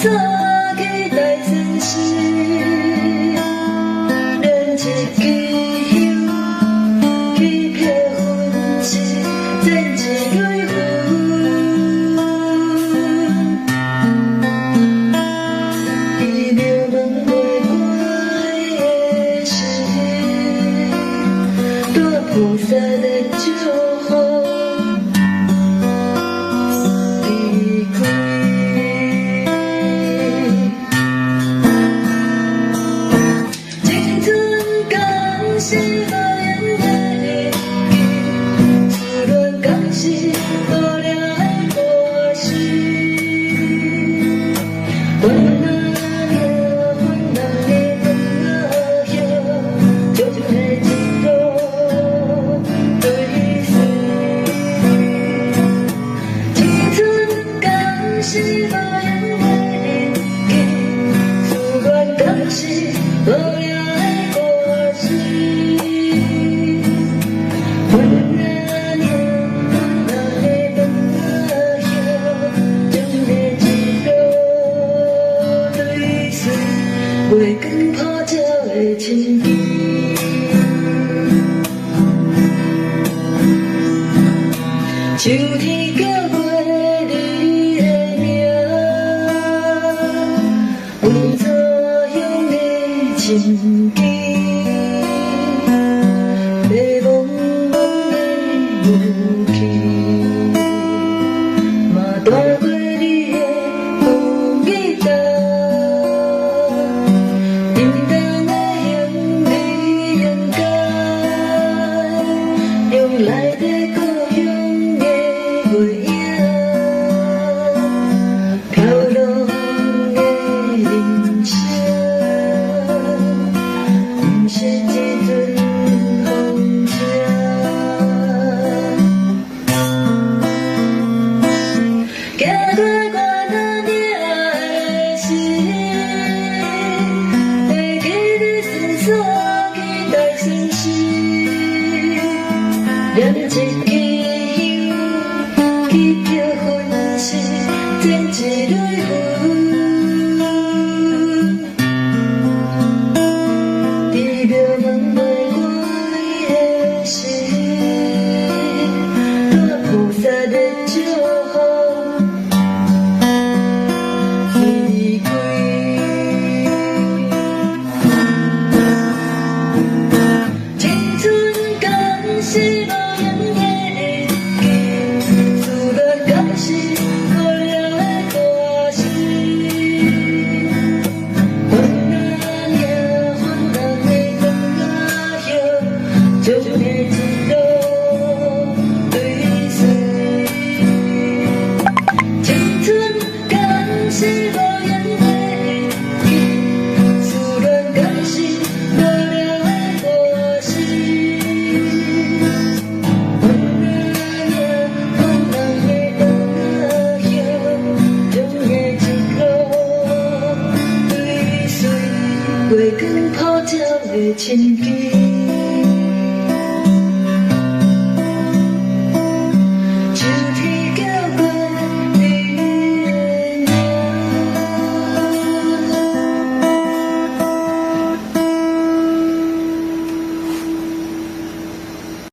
所期待真实，连一支香去飘云时，剪一蕊云。伊描问袂我的心，大菩萨的祝福。 是无言的记，思恋敢是无聊的歌词。温暖的温暖的温柔，就像一路追随。青春敢是无言的记，思恋敢是无聊。 月光普照的清风，秋天叫月你的名，温草香的情景，迷蒙蒙的雾气，嘛大。